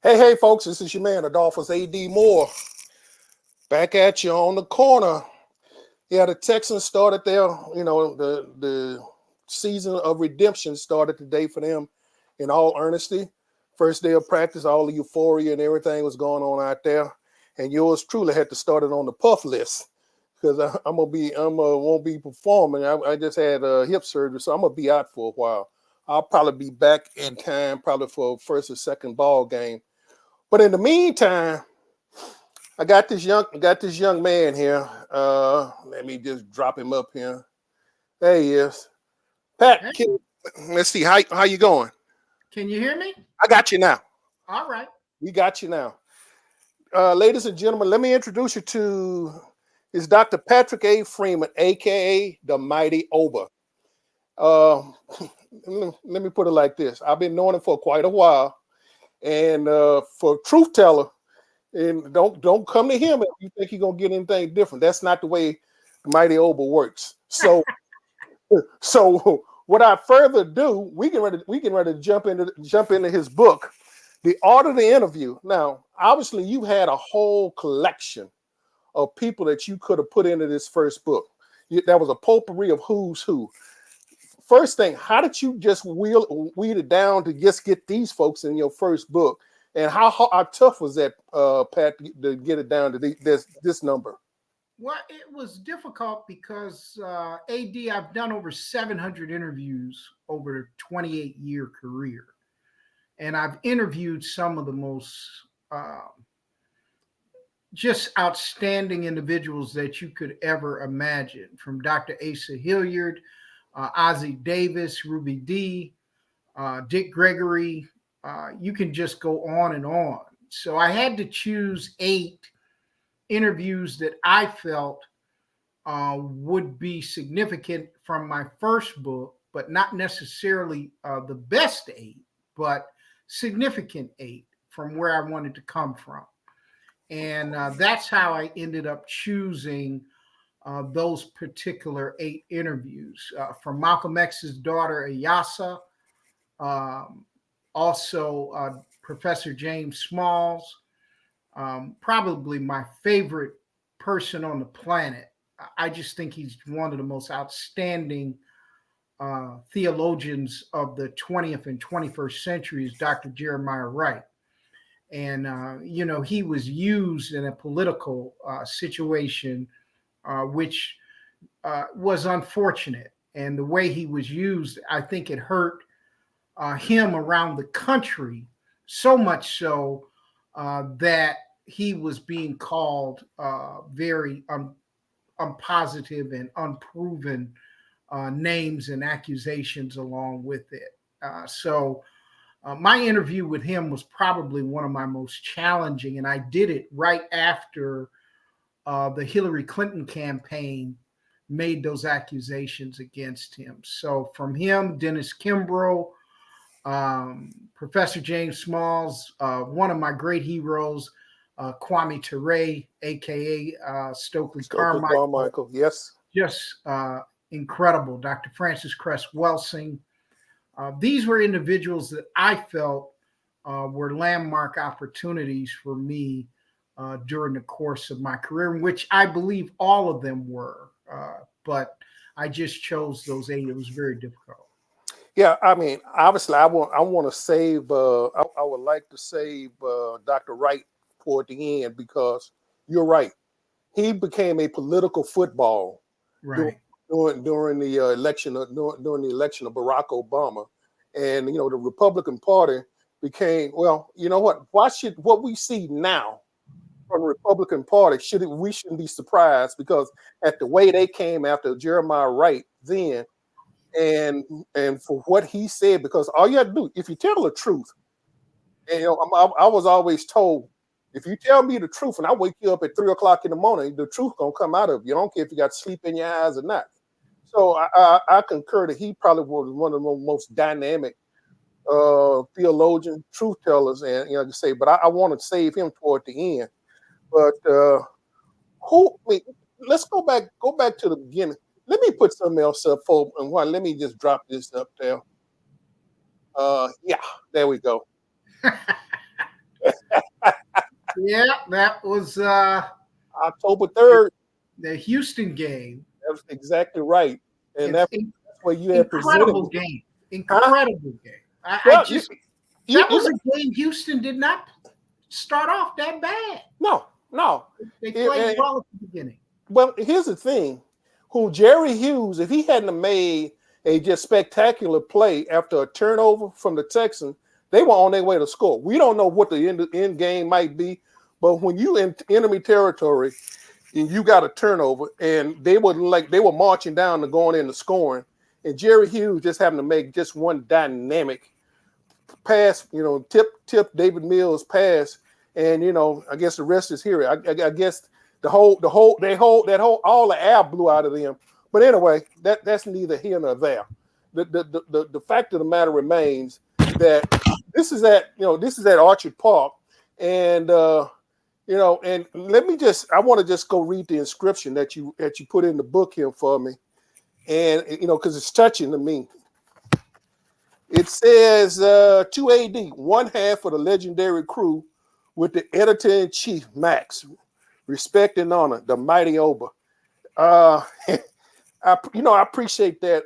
Hey, folks, this is your man, Adolphus A.D. Moore, back at you on the corner. Yeah, the Texans started their, the season of redemption started today for them in all earnesty. First day of practice, all the euphoria and everything was going on out there. And yours truly had to start it on the puff list because won't be performing. I just had hip surgery, so I'm going to be out for a while. I'll probably be back in time, probably for first or second ball game. But in the meantime, I got this young man here. Let me just drop him up here. There he is. Pat, Hey, let's see how you going. can you hear me? I got you now. All right. We got you now. Ladies and gentlemen, let me introduce you to is Dr. Patrick A. Freeman, aka the Mighty Oba. Uh, let me put it like this: I've been knowing him for quite a while, and for truth teller. And don't come to him if you think you're gonna get anything different. That's not the way the Mighty Oba works. So without further ado, we can ready to jump into his book, The Art of the Interview. Now, obviously, you had a whole collection of people that you could have put into this first book. That was a potpourri of who's who. First thing, how did you just weed it down to just get these folks in your first book? And how tough was that, Pat, to get it down to this number? Well, it was difficult because I've done over 700 interviews over a 28-year career. And I've interviewed some of the most just outstanding individuals that you could ever imagine, from Dr. Asa Hilliard, Ozzie Davis, Ruby Dee, Dick Gregory. You can just go on and on. So I had to choose 8 interviews that I felt would be significant from my first book, but not necessarily the best 8, but significant 8 from where I wanted to come from. And that's how I ended up choosing those particular 8 interviews. From Malcolm X's daughter, Ayasa, also Professor James Smalls, probably my favorite person on the planet. I just think he's one of the most outstanding theologians of the 20th and 21st centuries, Dr. Jeremiah Wright. And, he was used in a political situation, which was unfortunate. And the way he was used, I think it hurt him around the country, so much so that he was being called very unpositive and unproven names and accusations along with it. So my interview with him was probably one of my most challenging, and I did it right after the Hillary Clinton campaign made those accusations against him. So from him, Dennis Kimbrough, Professor James Smalls, one of my great heroes, Kwame Ture, aka Stokely Carmichael. Yes. Just incredible. Dr. Francis Cress Welsing. These were individuals that I felt were landmark opportunities for me during the course of my career, which I believe all of them were. But I just chose those 8. It was very difficult. Yeah, I mean, obviously, I want to save. I would like to save Dr. Wright for at the end because you're right. He became a political football Right. during the election during the election of Barack Obama, and the Republican Party became what we see now from the Republican Party we shouldn't be surprised because at the way they came after Jeremiah Wright then. And for what he said, because all you have to do, if you tell the truth, and I was always told, if you tell me the truth and I wake you up at 3:00 in the morning, the truth gonna come out of you. I don't care if you got sleep in your eyes or not. So I concur that he probably was one of the most dynamic theologian, truth tellers, and like I say, but I want to save him toward the end. But let's go back to the beginning. Let me put something else up for and one. Let me just drop this up there. Yeah, there we go. Yeah, that was October 3rd. the Houston game. That's exactly right. And It's that's where you had presented incredible me. game. Huh? Incredible game. I Well, just you that was a game Houston did not start off that bad. no. They played well at the beginning. Well, here's the thing. Who Jerry Hughes, if he hadn't have made a just spectacular play after a turnover from the Texans, they were on their way to score. We don't know what the end game might be, but when you in enemy territory and you got a turnover, and they were marching down and going into scoring, and Jerry Hughes just happened to make just one dynamic pass, tip David Mills pass, and I guess the rest is here. I guess all the air blew out of them. But anyway, that's neither here nor there. The fact of the matter remains that this is at Orchard Park, and and I want to just go read the inscription that you put in the book here for me, and because it's touching to me. It says 2 AD, one half of the legendary crew with the editor-in-chief, Max. Respect and honor, the mighty Oba. I appreciate that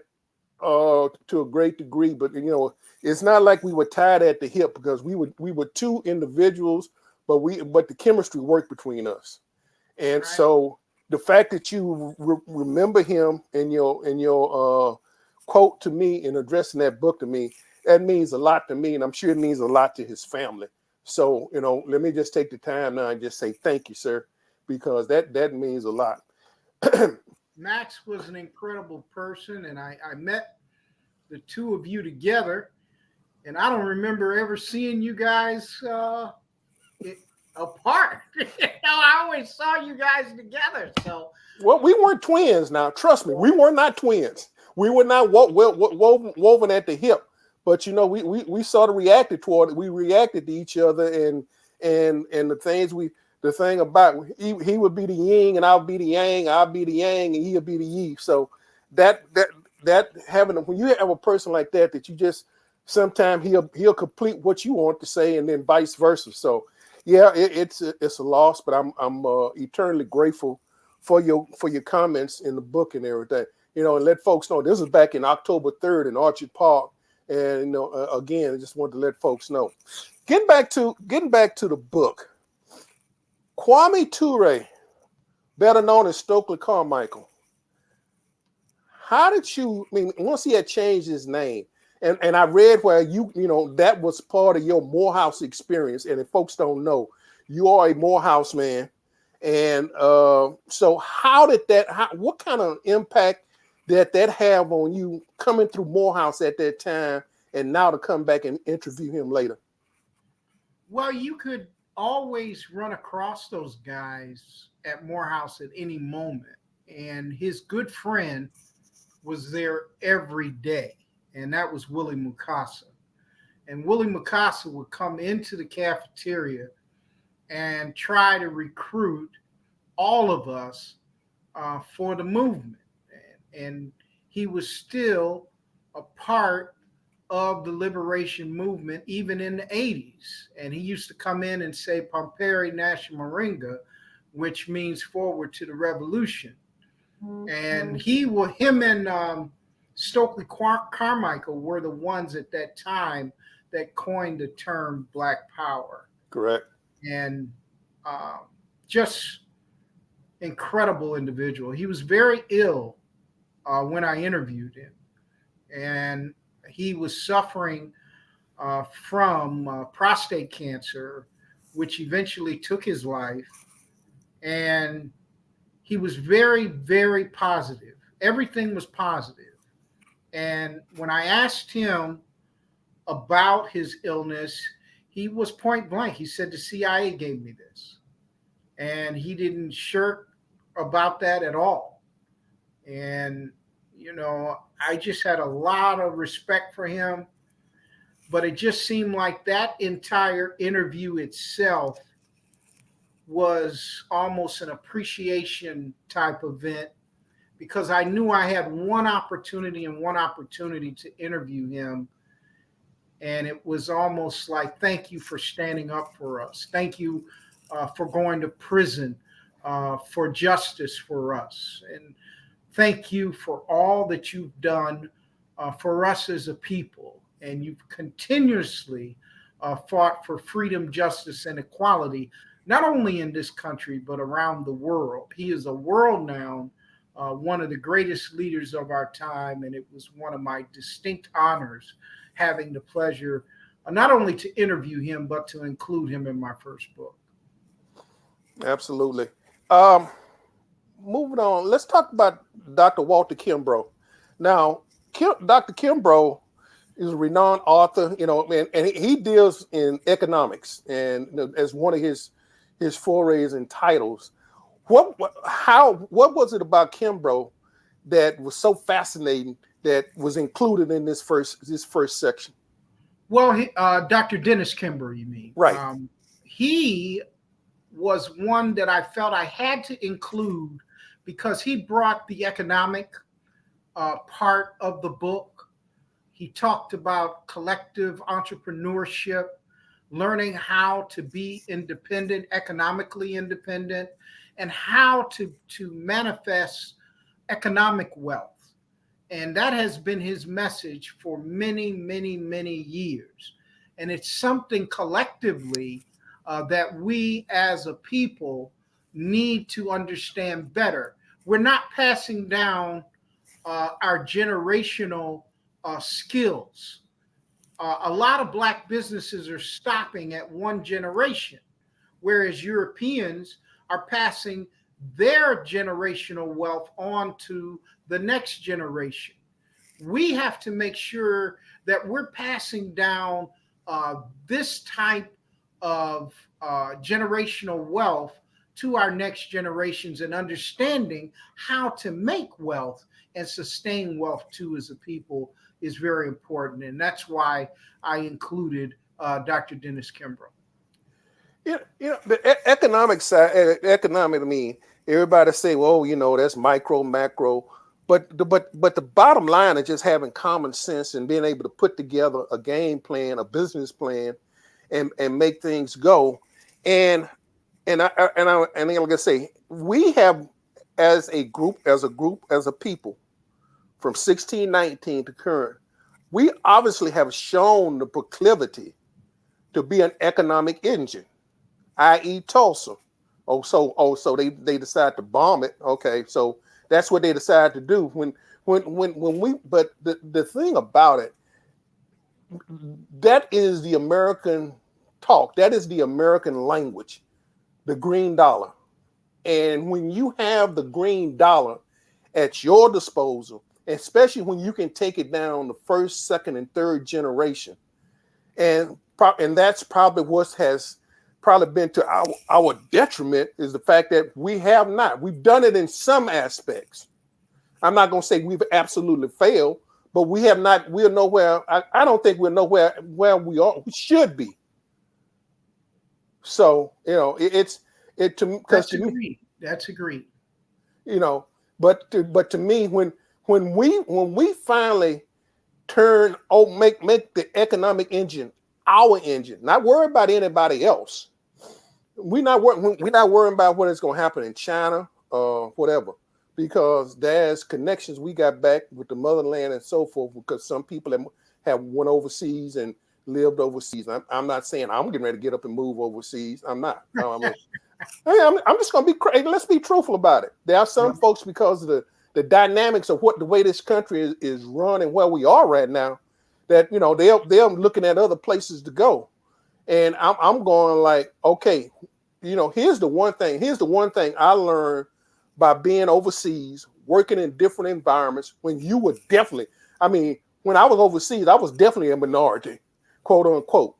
to a great degree, but it's not like we were tied at the hip, because we were two individuals, but the chemistry worked between us, and Right. So the fact that you remember him in your quote to me and addressing that book to me, that means a lot to me, and I'm sure it means a lot to his family. So let me just take the time now and just say thank you, sir, because that means a lot. Max was an incredible person, and I met the two of you together, and I don't remember ever seeing you guys apart. I always saw you guys together. So, well, we weren't twins. Now, trust me, we were not twins. We were not woven at the hip. But we sort of reacted toward it. We reacted to each other, and the thing about he would be the yin and I'll be the yang, I'll be the yang and he'll be the yi. So that having when you have a person like that you just sometimes he'll complete what you want to say, and then vice versa. So yeah, it's a loss, but I'm eternally grateful for your comments in the book and everything. And let folks know this was back in October 3rd in Orchard Park. And again, I just wanted to let folks know. Getting back to the book, Kwame Ture, better known as Stokely Carmichael. How did you? I mean, once he had changed his name, and I read where that was part of your Morehouse experience. And if folks don't know, you are a Morehouse man, and so how did that? What kind of impact that have on you coming through Morehouse at that time, and now to come back and interview him later? Well, you could always run across those guys at Morehouse at any moment, and his good friend was there every day, and that was Willie Mukasa. And Willie Mukasa would come into the cafeteria and try to recruit all of us for the movement. And he was still a part of the liberation movement, even in the 80s. And he used to come in and say, Pamperi Nasha Moringa, which means forward to the revolution. Mm-hmm. And him and Stokely Carmichael were the ones at that time that coined the term Black Power. Correct. And just incredible individual. He was very ill when I interviewed him, and he was suffering from prostate cancer, which eventually took his life. And he was very, very positive. Everything was positive. And when I asked him about his illness, he was point blank. He said, the CIA gave me this. And he didn't shirk about that at all. And, I just had a lot of respect for him. But it just seemed like that entire interview itself was almost an appreciation type event, because I knew I had one opportunity to interview him. And it was almost like, thank you for standing up for us. Thank you for going to prison for justice for us. And thank you for all that you've done for us as a people. And you've continuously fought for freedom, justice, and equality, not only in this country, but around the world. He is a world-renowned, one of the greatest leaders of our time. And it was one of my distinct honors having the pleasure not only to interview him, but to include him in my first book. Absolutely. Moving on, let's talk about Dr. Walter Kimbrough. Now, Dr. Kimbrough is a renowned author, and he deals in economics, and as one of his forays and titles. What was it about Kimbrough that was so fascinating that was included in this first section? Well, Dr. Dennis Kimbrough, you mean? Right. He was one that I felt I had to include because he brought the economic part of the book. He talked about collective entrepreneurship, learning how to be independent, economically independent, and how to manifest economic wealth. And that has been his message for many, many, many years. And it's something collectively that we as a people need to understand better. We're not passing down our generational skills. A lot of Black businesses are stopping at one generation, whereas Europeans are passing their generational wealth on to the next generation. We have to make sure that we're passing down this type of generational wealth to our next generations, and understanding how to make wealth and sustain wealth too as a people is very important. And that's why I included Dr. Dennis Kimbrough. The economic side, economic, I mean, everybody say, well, that's micro, macro, but the bottom line is just having common sense and being able to put together a game plan, a business plan, and make things go. And like I say, we have as a group, as a people, from 1619 to current, we obviously have shown the proclivity to be an economic engine, i.e. Tulsa. So they decide to bomb it. Okay, so that's what they decide to do. But the thing about it, that is the American talk. That is the American language, the green dollar. And when you have the green dollar at your disposal, especially when you can take it down the first, second, and third generation, and that's probably what has probably been to our detriment, is the fact that we've done it in some aspects. I'm not going to say we've absolutely failed, but we're nowhere. I don't think we're nowhere where we should be. So, That's agreed. But to me, when we finally make the economic engine our engine, not worry about anybody else. We're not worrying about what is going to happen in China or whatever, because there's connections we got back with the motherland and so forth, because some people have went overseas and lived overseas. I'm not saying I'm getting ready to get up and move overseas. I'm not. I'm just going to be crazy. Let's be truthful about it. There are some folks, because of the dynamics of the way this country is run and where we are right now, that they're looking at other places to go. And I'm going like, okay, here's the one thing I learned by being overseas, working in different environments. When you were when I was overseas, I was definitely a minority, quote unquote.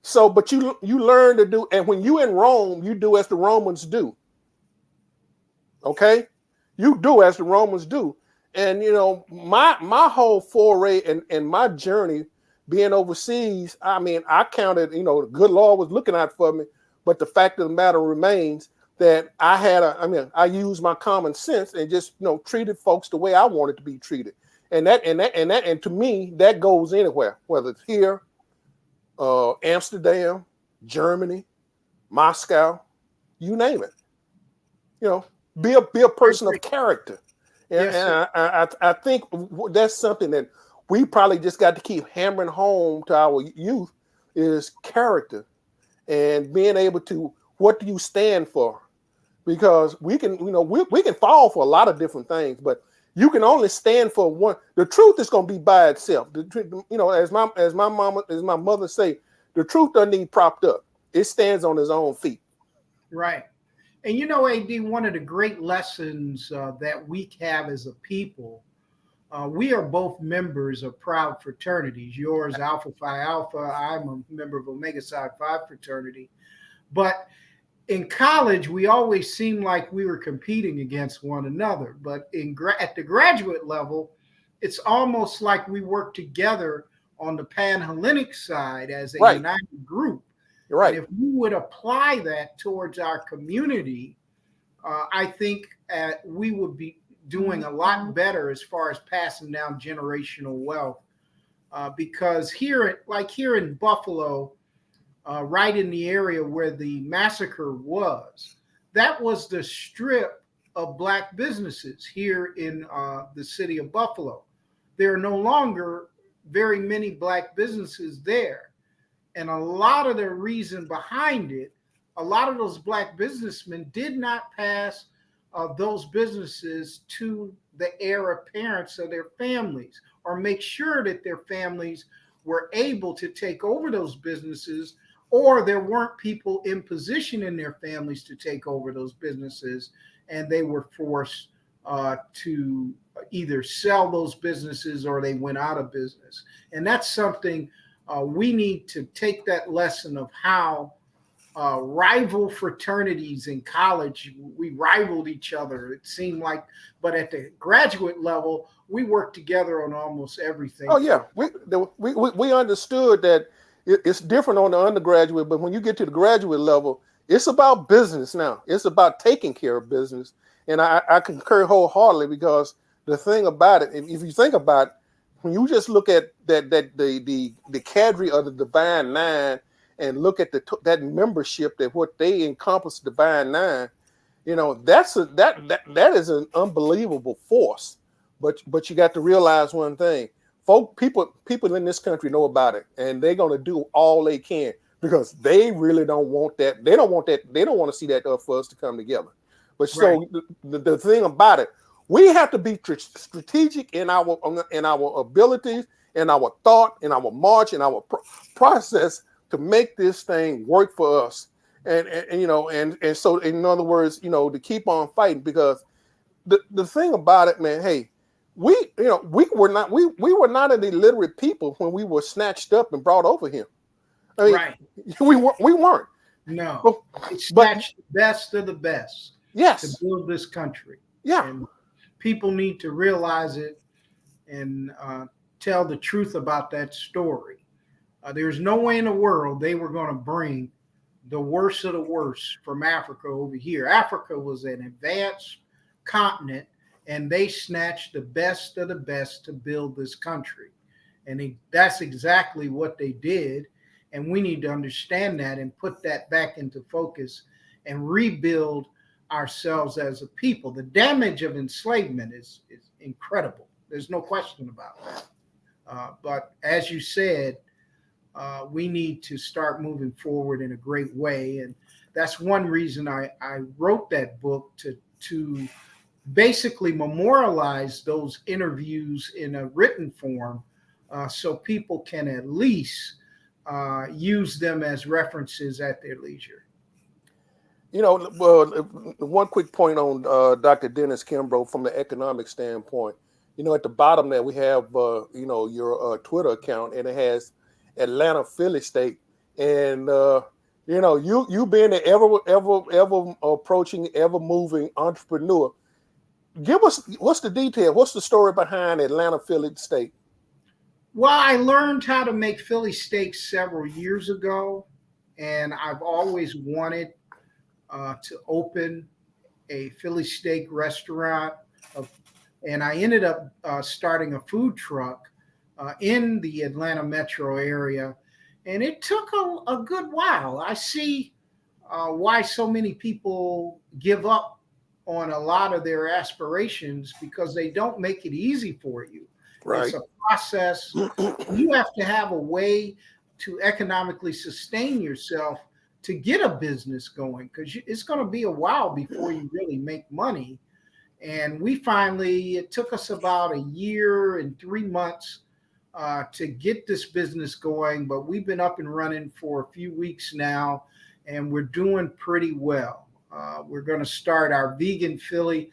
So, but you learn to do, and when you in Rome, you do as the Romans do. Okay, you do as the Romans do. And my whole foray and my journey being overseas, I counted, the good Lord was looking out for me. But the fact of the matter remains that I used my common sense and just treated folks the way I wanted to be treated. And to me, that goes anywhere, whether it's here, Amsterdam, Germany, Moscow, you name it. You know, be a person of character. And, Yes, sir. I think that's something that we probably just got to keep hammering home to our youth is character and being able to, what do you stand for? Because we can, we can fall for a lot of different things, but you can only stand for one. The truth is going to be by itself. As my mother say, the truth doesn't need propped up. It stands on its own feet. Right. And you know, AD, one of the great lessons that we have as a people, we are both members of proud fraternities. Yours, Alpha Phi Alpha. I'm a member of Omega Psi Phi fraternity. But in college, we always seemed like we were competing against one another. But at the graduate level, it's almost like we work together on the Pan-Hellenic side as a Right. united group. You're right. And if we would apply that towards our community, I think we would be doing a lot better as far as passing down generational wealth. Because here in Buffalo, right in the area where the massacre was, that was the strip of Black businesses here in the city of Buffalo. There are no longer very many Black businesses there. And a lot of the reason behind it, a lot of those Black businessmen did not pass those businesses to the heir apparents of their families or make sure that their families were able to take over those businesses, or there weren't people in position in their families to take over those businesses, and they were forced to either sell those businesses or they went out of business. And that's something we need to take that lesson of how rival fraternities in college, we rivaled each other. It seemed like, but at the graduate level, we worked together on almost everything. Oh yeah, we understood that it's different on the undergraduate, but when you get to the graduate level, it's about business now. It's about taking care of business, and I concur wholeheartedly because the thing about it, if you think about it, when you just look at the cadre of the Divine Nine and look at that membership, that what they encompass Divine Nine, that is an unbelievable force. But you got to realize one thing: people in this country know about it, and they're gonna do all they can because they really don't want that. They don't want that. They don't want to see that for us to come together. But so the thing about it, we have to be strategic in our abilities, in our thought, in our march, in our process to make this thing work for us. And so in other words, to keep on fighting, because the thing about it, man, hey, we were not an illiterate people when we were snatched up and brought over here. I mean, we weren't. No, it snatched the best of the best. Yes, to build this country. Yeah. And people need to realize it and tell the truth about that story. There's no way in the world they were going to bring the worst of the worst from Africa over here. Africa was an advanced continent, and they snatched the best of the best to build this country. And that's exactly what they did. And we need to understand that and put that back into focus and rebuild ourselves as a people. The damage of enslavement is incredible. There's no question about that. But as you said, we need to start moving forward in a great way. And that's one reason I wrote that book, to basically memorialize those interviews in a written form so people can at least use them as references at their leisure. Well, one quick point on Dr. Dennis Kimbrough from the economic standpoint. At the bottom there we have, your Twitter account, and it has Atlanta Philly State, and you being an ever approaching, ever moving entrepreneur. Give us what's the detail? What's the story behind Atlanta Philly State? Well, I learned how to make Philly steaks several years ago, and I've always wanted to open a Philly steak restaurant, and I ended up starting a food truck in the Atlanta metro area, and it took a good while. I see why so many people give up on a lot of their aspirations, because they don't make it easy for you. It's Right. a process. You have to have a way to economically sustain yourself to get a business going, because it's going to be a while before you really make money. And it took us about a year and 3 months to get this business going, but we've been up and running for a few weeks now, and we're doing pretty well. We're going to start our vegan Philly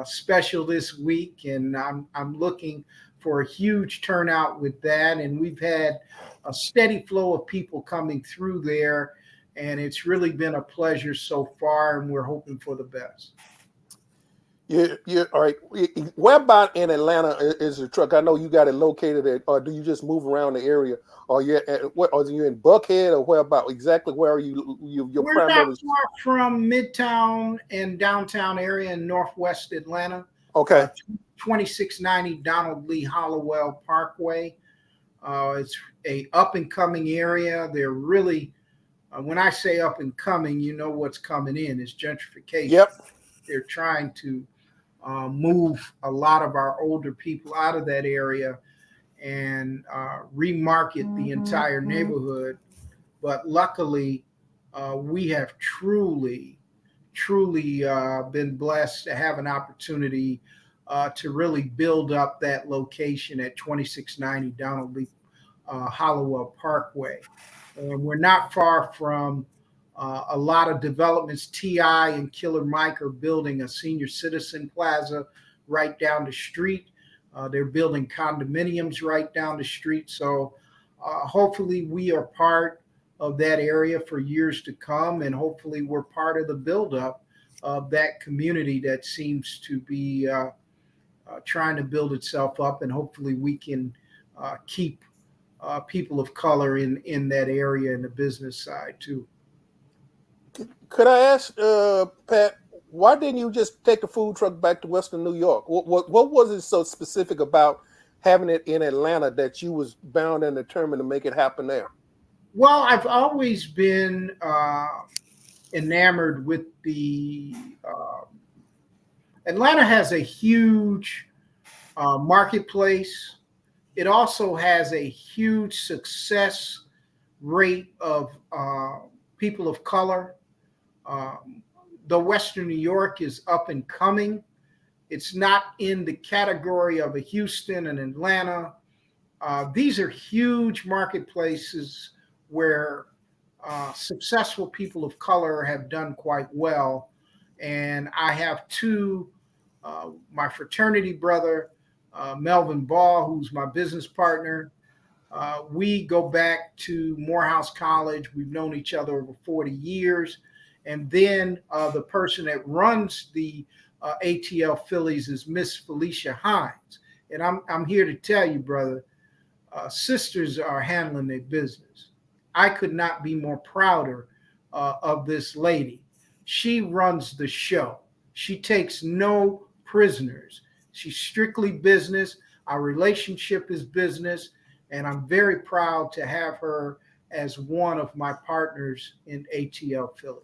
special this week, and I'm looking for a huge turnout with that. And we've had a steady flow of people coming through there, and it's really been a pleasure so far, and we're hoping for the best. Yeah. All right. Where about in Atlanta is the truck? I know you got it located at, or do you just move around the area? Or are you in Buckhead, or where about exactly? Where are your We're not primary? far from Midtown and downtown area in Northwest Atlanta, Okay. 2690 Donald Lee Hollowell Parkway. It's a up and coming area. They're really, when I say up and coming, you know what's coming in is gentrification. Yep. They're trying to move a lot of our older people out of that area and remarket the entire neighborhood. But luckily, we have truly been blessed to have an opportunity to really build up that location at 2690 Donald Lee Hollowell Parkway. And we're not far from a lot of developments. TI and Killer Mike are building a senior citizen plaza right down the street. They're building condominiums right down the street. So hopefully we are part of that area for years to come, and hopefully we're part of the buildup of that community that seems to be trying to build itself up, and hopefully we can keep people of color in that area and the business side too. Could I ask, Pat, why didn't you just take the food truck back to Western New York? What was it so specific about having it in Atlanta that you was bound and determined to make it happen there? Well, I've always been enamored with the Atlanta has a huge marketplace. It also has a huge success rate of people of color. The Western New York is up and coming. It's not in the category of a Houston and Atlanta. These are huge marketplaces where successful people of color have done quite well. And I have two, my fraternity brother, Melvin Ball, who's my business partner. We go back to Morehouse College. We've known each other over 40 years. And then the person that runs the ATL Phillies is Miss Felicia Hines. And I'm here to tell you, brother, sisters are handling their business. I could not be more prouder of this lady. She runs the show. She takes no prisoners. She's strictly business. Our relationship is business. And I'm very proud to have her as one of my partners in ATL Philly.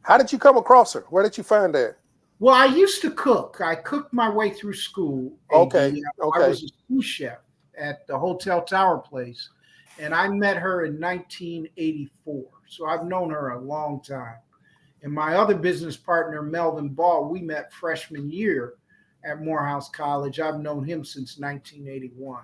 How did you come across her? Where did you find that? Well, I used to cook. I cooked my way through school. Okay. I was a sous chef at the Hotel Tower Place, and I met her in 1984. So I've known her a long time. And my other business partner, Melvin Ball, we met freshman year at Morehouse College. I've known him since 1981.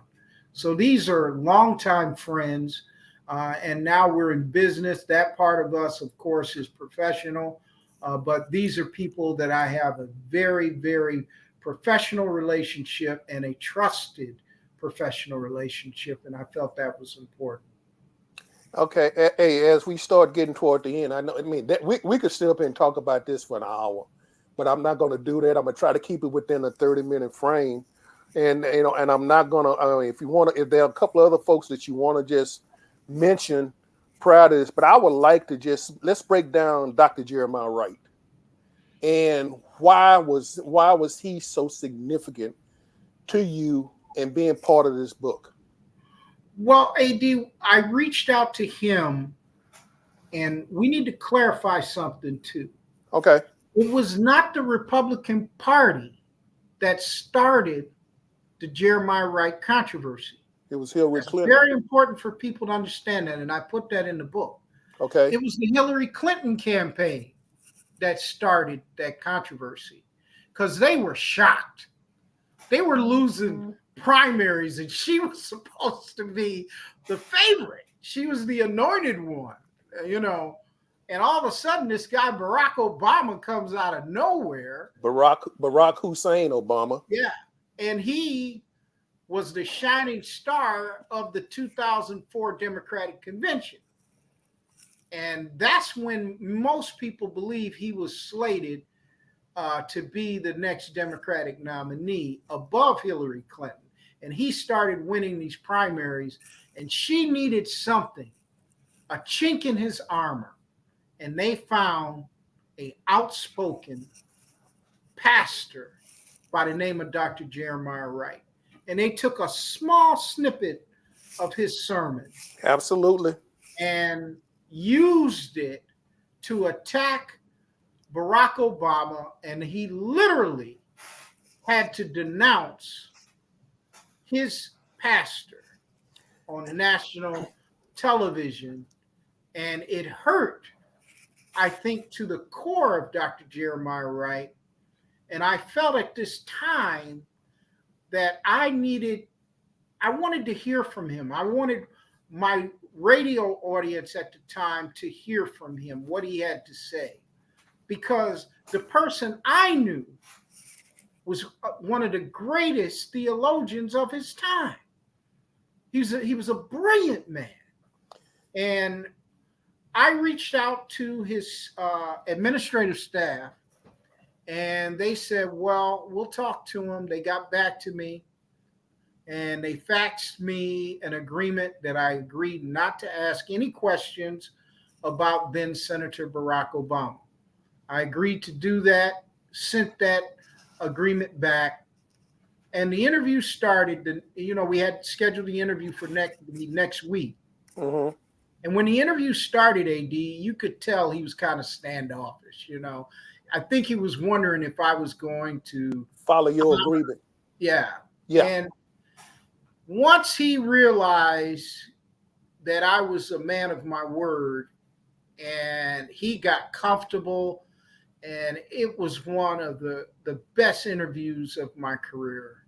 So these are longtime friends, and now we're in business. That part of us, of course, is professional, but these are people that I have a very, very professional relationship and a trusted professional relationship, and I felt that was important. Okay. Hey, as we start getting toward the end, I know. I mean, that we could sit up and talk about this for an hour, but I'm not going to do that. I'm going to try to keep it within a 30-minute frame. And and I'm not gonna. I mean, if there are a couple of other folks that you want to just mention prior to this, but I would like to let's break down Dr. Jeremiah Wright and why was he so significant to you and being part of this book? Well, AD, I reached out to him And we need to clarify something too. Okay. It was not the Republican Party that started the Jeremiah Wright controversy. It was Hillary It's Clinton. very important for people to understand that, and I put that in the book. Okay. It was the Hillary Clinton campaign that started that controversy because they were shocked. They were losing primaries, and she was supposed to be the favorite. She was the anointed one, you know. And all of a sudden, this guy, Barack Obama, comes out of nowhere. Barack Hussein Obama. Yeah. And he was the shining star of the 2004 Democratic Convention. And that's when most people believe he was slated to be the next Democratic nominee above Hillary Clinton. And he started winning these primaries, and she needed something, a chink in his armor. And they found an outspoken pastor by the name of Dr. Jeremiah Wright. And they took a small snippet of his sermon. Absolutely. And used it to attack Barack Obama. And he literally had to denounce his pastor on national television. And it hurt, I think, to the core of Dr. Jeremiah Wright. And I felt at this time that I wanted to hear from him. I wanted my radio audience at the time to hear from him, what he had to say. Because the person I knew was one of the greatest theologians of his time. He was a brilliant man. And I reached out to his administrative staff, and they said, well, we'll talk to him. They got back to me, and they faxed me an agreement that I agreed not to ask any questions about then Senator Barack Obama. I agreed to do that, sent that agreement back, and the interview started. We had scheduled the interview for next week. Mm-hmm. And when the interview started, AD, you could tell he was kind of standoffish, I think he was wondering if I was going to follow your agreement. Yeah. Yeah. And once he realized that I was a man of my word, and he got comfortable, and it was one of the best interviews of my career.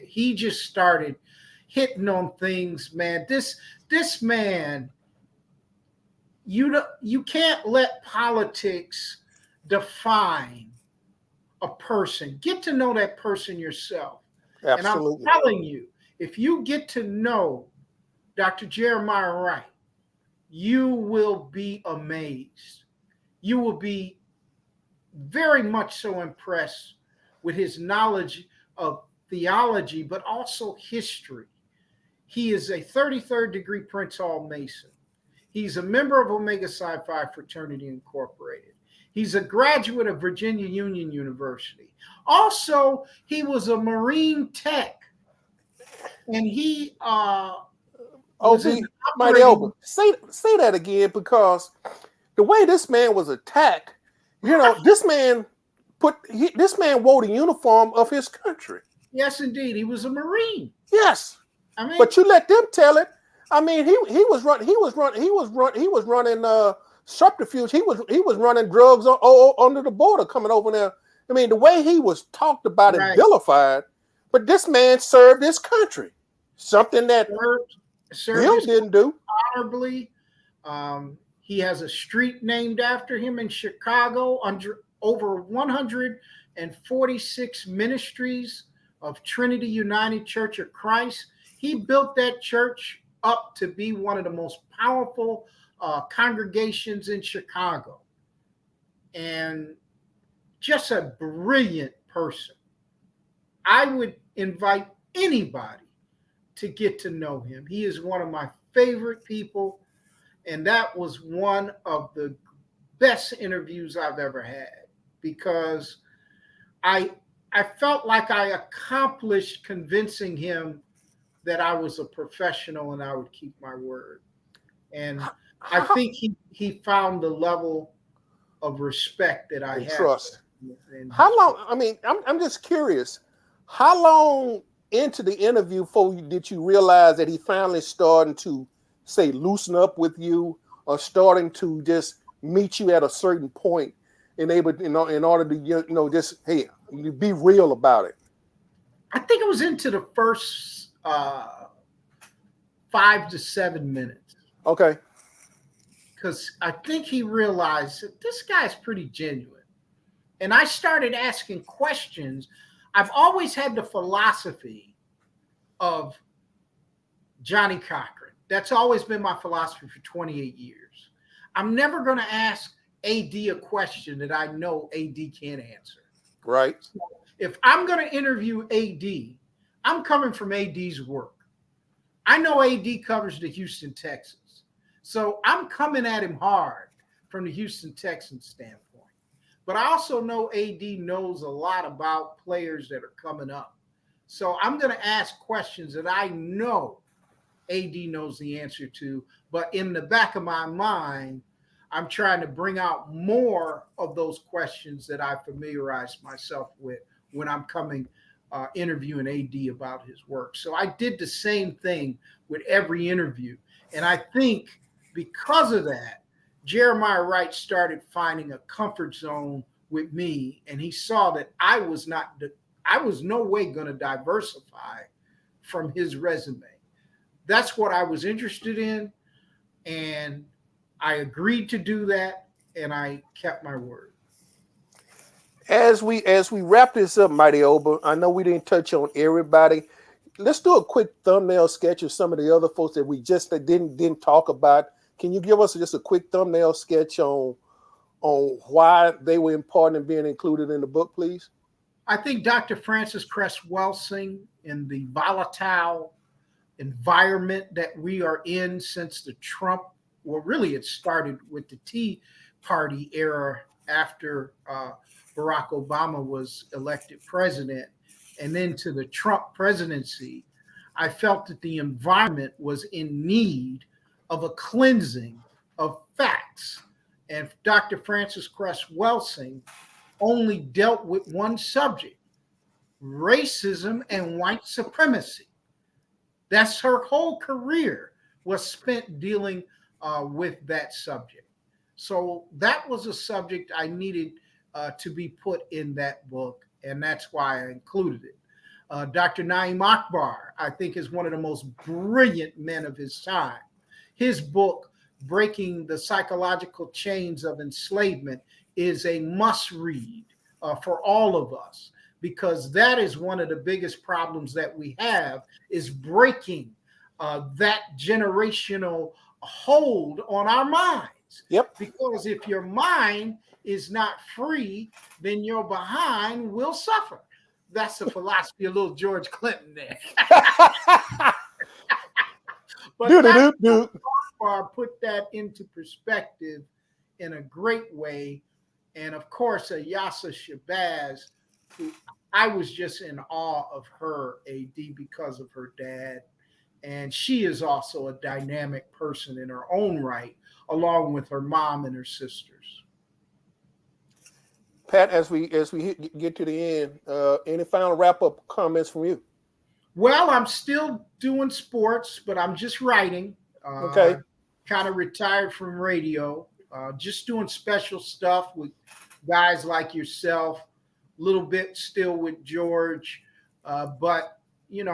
He just started hitting on things, man. This man, you can't let politics define a person. Get to know that person yourself. Absolutely. And I'm telling you, if you get to know Dr. Jeremiah Wright, you will be amazed. You will be very much so impressed with his knowledge of theology, but also history. He is a 33rd degree Prince Hall Mason. He's a member of Omega Psi Phi Fraternity Incorporated. He's a graduate of Virginia Union University. Also, he was a Marine tech. And he Mighty Open. Say that again, because the way this man was attacked, this man wore the uniform of his country. Yes, indeed. He was a Marine. Yes. But you let them tell it. I mean, he was running subterfuge. He was running drugs under the border coming over there. I mean, the way he was talked about and vilified, but this man served his country. Something that Bill didn't do. Honorably. He has a street named after him in Chicago, under over 146 ministries of Trinity United Church of Christ. He built that church up to be one of the most powerful congregations in Chicago. And just a brilliant person. I would invite anybody to get to know him. He is one of my favorite people. And that was one of the best interviews I've ever had, because I felt like I accomplished convincing him that I was a professional and I would keep my word. And I think he found the level of respect that I and have. trust. How long? I mean, I'm just curious. How long into the interview did you realize that he finally starting to say loosen up with you, or starting to just meet you at a certain point, and able, in order to just, hey, you be real about it? I think it was into the first 5 to 7 minutes. Okay. Because I think he realized that this guy's pretty genuine. And I started asking questions. I've always had the philosophy of Johnny Cochran. That's always been my philosophy for 28 years. I'm never going to ask AD a question that I know AD can't answer. Right. So if I'm going to interview AD, I'm coming from AD's work. I know AD covers the Houston Texans. So I'm coming at him hard from the Houston Texans standpoint. But I also know AD knows a lot about players that are coming up. So I'm going to ask questions that I know AD knows the answer to. But in the back of my mind, I'm trying to bring out more of those questions that I familiarized myself with when I'm coming interviewing AD about his work. So I did the same thing with every interview. And I think because of that, Jeremiah Wright started finding a comfort zone with me, and he saw that I was no way going to diversify from his resume. That's what I was interested in, and I agreed to do that, and I kept my word. As we wrap this up, Mighty Oba, I know we didn't touch on everybody. Let's do a quick thumbnail sketch of some of the other folks that we just didn't talk about. Can you give us just a quick thumbnail sketch on why they were important in being included in the book, please? I think Dr. Frances Cress Welsing, in the volatile environment that we are in since the Trump, well, really it started with the Tea Party era after Barack Obama was elected president, and then to the Trump presidency. I felt that the environment was in need of a cleansing of facts. And Dr. Frances Cress Welsing only dealt with one subject: racism and white supremacy. That's her whole career was spent dealing with that subject. So that was a subject I needed to be put in that book, and that's why I included it. Dr. Naim Akbar, I think, is one of the most brilliant men of his time. His book, Breaking the Psychological Chains of Enslavement, is a must read for all of us, because that is one of the biggest problems that we have, is breaking that generational hold on our minds. Yep. Because if your mind is not free, then your behind will suffer. That's the philosophy of little George Clinton there. But Dr. Akbar put that into perspective in a great way. And of course, Yasa Shabazz, who I was just in awe of her, AD, because of her dad. And she is also a dynamic person in her own right, along with her mom and her sisters. Pat, as we get to the end, any final wrap-up comments from you? Well, I'm still doing sports, but I'm just writing. Okay. Kind of retired from radio, just doing special stuff with guys like yourself, a little bit still with George. But,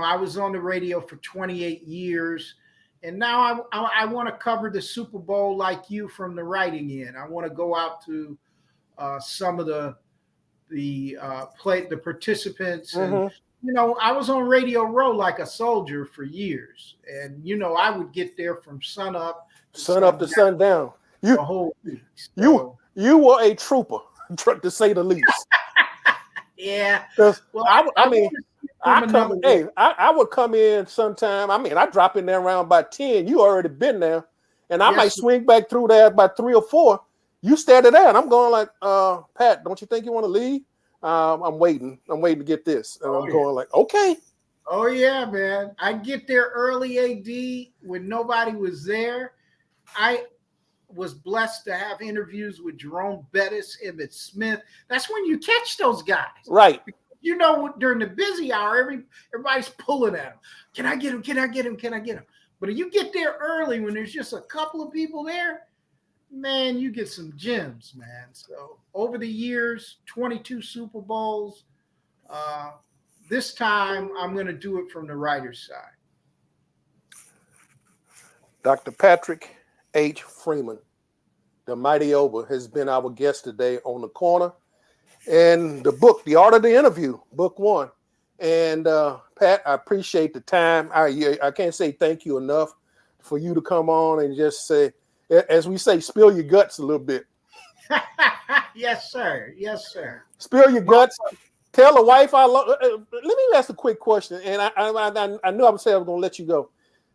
I was on the radio for 28 years. And now I want to cover the Super Bowl like you from the writing end. I want to go out to some of the participants. And, I was on Radio Row like a soldier for years. And, I would get there from sun up to sundown. The whole week. So, you were a trooper, to say the least. Yeah. Well, I would come in sometime. I drop in there around by 10. You already been there. And I might swing back through there by 3 or 4. You standing there, and I'm going like, Pat, don't you think you want to leave? I'm waiting to get this. And I'm going like, okay. Oh, yeah, man. I get there early, AD, when nobody was there. was blessed to have interviews with Jerome Bettis, Emmitt Smith. That's when you catch those guys. Right. You know, during the busy hour, everybody's pulling at them. Can I get him? Can I get him? Can I get him? But if you get there early when there's just a couple of people there, man, you get some gems, man. So over the years, 22 Super Bowls. This time, I'm going to do it from the writer's side. Dr. Patrick H. Freeman, the mighty Oba, has been our guest today on The Corner. And the book, The Art of the Interview, book 1. And Pat, I appreciate the time. I can't say thank you enough for you to come on and just say, as we say, spill your guts a little bit. Yes, sir. Yes, sir. Spill your guts. Tell the wife I love. Let me ask a quick question. And I knew I was going to let you go.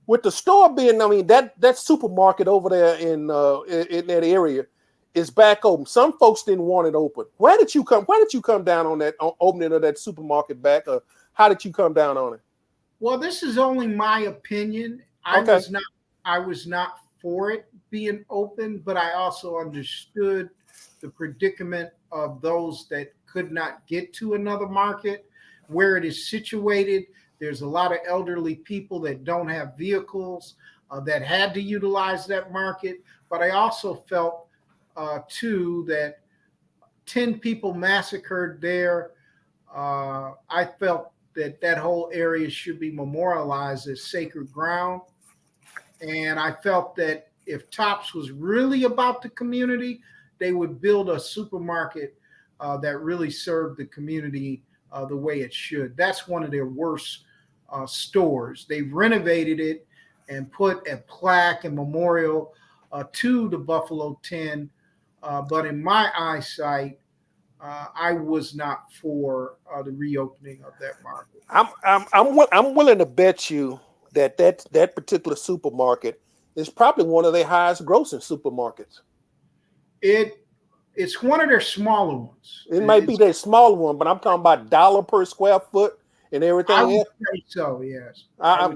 With the store being, I mean, that supermarket over there in that area is back open. Some folks didn't want it open. Why did you come down on that opening of that supermarket back? How did you come down on it? Well, this is only my opinion. I was not for it being open, but I also understood the predicament of those that could not get to another market where it is situated. There's a lot of elderly people that don't have vehicles that had to utilize that market. But I also felt too, that 10 people massacred there. I felt that whole area should be memorialized as sacred ground. And I felt that if Tops was really about the community, they would build a supermarket that really served the community the way it should. That's one of their worst stores. They've renovated it and put a plaque and memorial to the Buffalo 10. But in my eyesight, I was not for the reopening of that market. I'm willing to bet you that particular supermarket is probably one of their highest grossing supermarkets. It's one of their smaller ones. It might be their smaller one, but I'm talking about dollar per square foot and everything. I would say so, yes.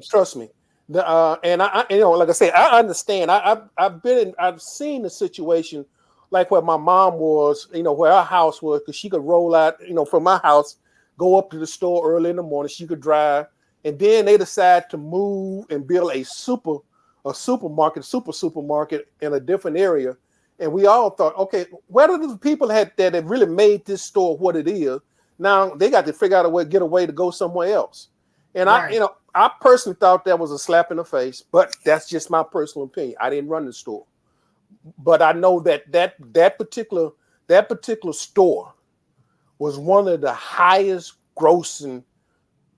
Trust me. And I like I say, I understand. I've seen the situation like where my mom was, where our house was, because she could roll out, from my house, go up to the store early in the morning. She could drive, and then they decide to move and build a supermarket in a different area. And we all thought, okay, where are the people that have really made this store what it is? Now they got to figure out get a way to go somewhere else. And right. I personally thought that was a slap in the face, but that's just my personal opinion. I didn't run the store. But I know that particular store was one of the highest grossing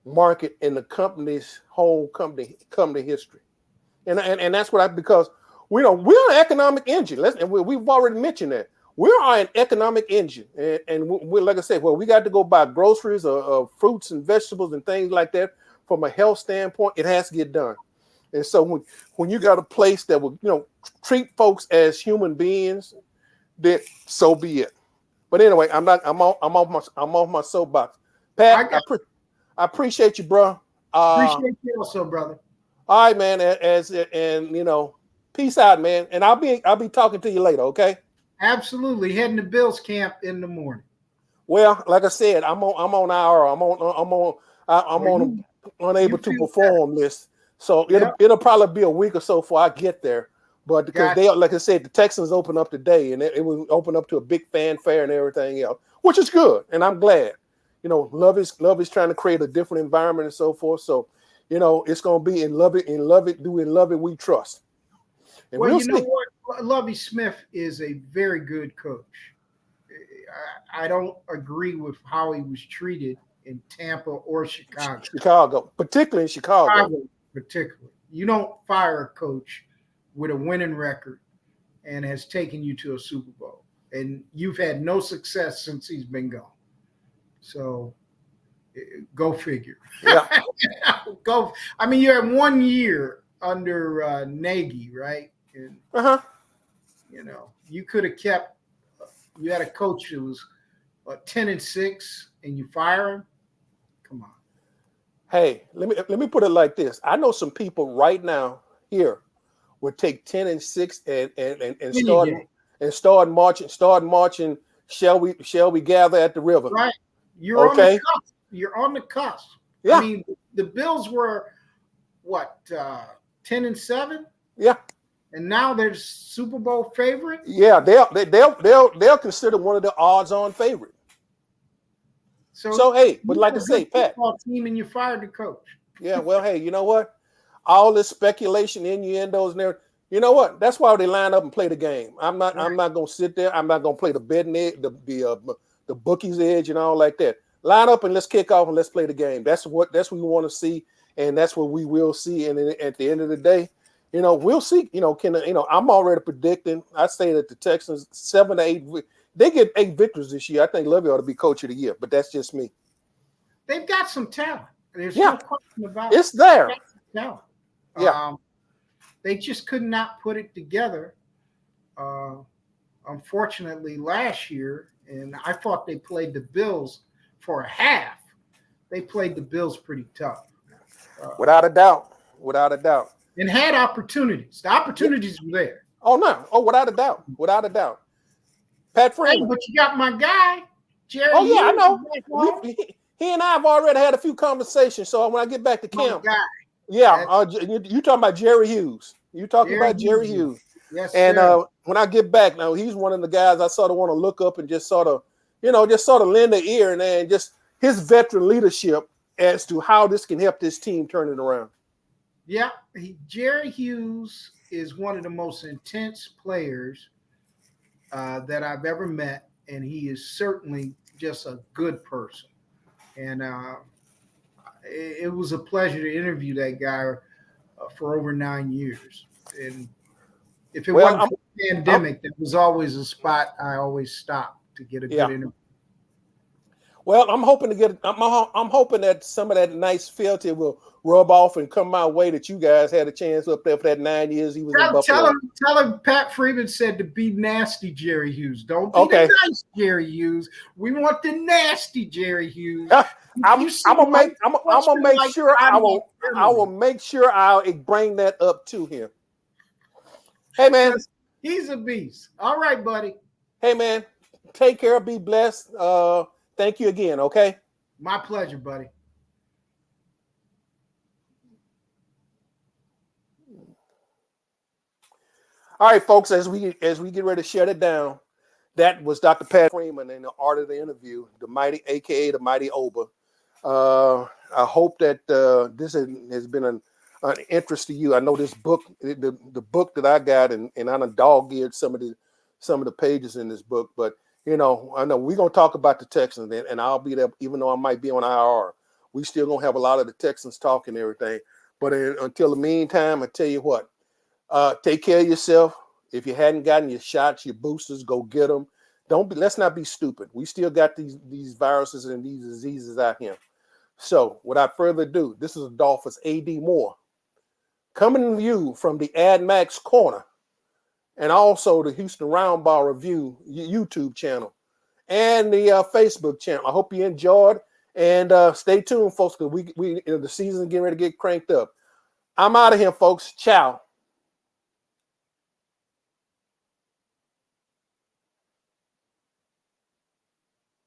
market in the company's whole company history, and that's because we're an economic engine. And we've already mentioned that we are an economic engine, and we like I said, we got to go buy groceries or fruits and vegetables and things like that. From a health standpoint, it has to get done. And so when you got a place that will, treat folks as human beings, then so be it. But anyway, I'm off my soapbox. Pat, I appreciate you, bro. Appreciate you also, brother. All right, man. Peace out, man. And I'll be talking to you later, okay? Absolutely. Heading to Bill's camp in the morning. Well, like I said, I'm on unable to perform list. So it'll probably be a week or so before I get there. But because they, like I said, the Texans open up today, and it will open up to a big fanfare and everything else, which is good, and I'm glad. Love is trying to create a different environment and so forth. So, it's going to be in love it, we trust. And well, you know what? Lovie Smith is a very good coach. I don't agree with how he was treated in Tampa or Chicago. Particularly in Chicago. Particularly. You don't fire a coach with a winning record and has taken you to a Super Bowl. And you've had no success since he's been gone. So go figure. Yeah. You had 1 year under Nagy, right? And, you could have kept, you had a coach who was 10-6 and you fire him. Come on. Hey, let me put it like this. I know some people right now here would take 10-6 and Then you start marching. Shall we gather at the river? right. You're on the Okay. cusp. You're on the cusp. Yeah. I mean, the Bills were what 10-7, Yeah. and now they're Super Bowl favorite. Yeah, they'll consider one of the odds-on favorite. So hey, but like I say, Pat, team and you fired the coach. Yeah, well, hey, you know what? All this speculation, innuendos, and everything. You know what? That's why they line up and play the game. I'm not gonna sit there. I'm not gonna play the betting edge, the bookies edge, and all like that. Line up and let's kick off and let's play the game. That's what we want to see, and that's what we will see. And at the end of the day, we'll see. I'm already predicting. I say that the Texans 7 to 8. They get 8 victories this year. I think Lovey ought to be coach of the year, but that's just me. They've got some talent. There's no question about it's there. Talent. Yeah. They just could not put it together. Unfortunately, last year, and I thought they played the Bills for a half. They played the Bills pretty tough. Without a doubt. And had opportunities. The opportunities were there. Oh, no. Oh, without a doubt. Pat Freeman. Hey, but you got my guy, Jerry. Oh, yeah, I know. He and I have already had a few conversations. So when I get back to camp, yeah, you talking about Jerry Hughes. You talking about Jerry Hughes. Yes, and when I get back now, he's one of the guys I sort of want to look up and just sort of lend an ear and just his veteran leadership as to how this can help this team turn it around. Yeah, Jerry Hughes is one of the most intense players that I've ever met, and he is certainly just a good person. And it was a pleasure to interview that guy for over 9 years. And if it wasn't for the pandemic, there was always a spot I always stopped to get a good interview. Well, I'm hoping that some of that nice fealty will rub off and come my way, that you guys had a chance up there for that 9 years he was in Buffalo. Tell him Pat Freeman said to be nasty Jerry Hughes. Don't be the nice Jerry Hughes. We want the nasty Jerry Hughes. I will make sure I'll bring that up to him. Hey man, he's a beast. All right, buddy. Hey man, take care. Be blessed. Thank you again. Okay. My pleasure, buddy. All right, folks. As we get ready to shut it down, that was Dr. Pat Freeman in the Art of the Interview, the mighty, aka the mighty Oba. I hope that this has been an interest to you. I know this book, the book that I got, and I done dog-eared some of the pages in this book, but I know we're gonna talk about the Texans, and I'll be there, even though I might be on IR. We still gonna have a lot of the Texans talk and everything. But until the meantime, I tell you what, take care of yourself. If you hadn't gotten your shots, your boosters, go get them. Let's not be stupid. We still got these viruses and these diseases out here. So without further ado, this is Adolphus A.D. Moore coming to you from the Ad Max Corner, and also the Houston Roundball Review YouTube channel and the Facebook channel. I hope you enjoyed, and stay tuned, folks, because we the season's getting ready to get cranked up. I'm out of here, folks. Ciao.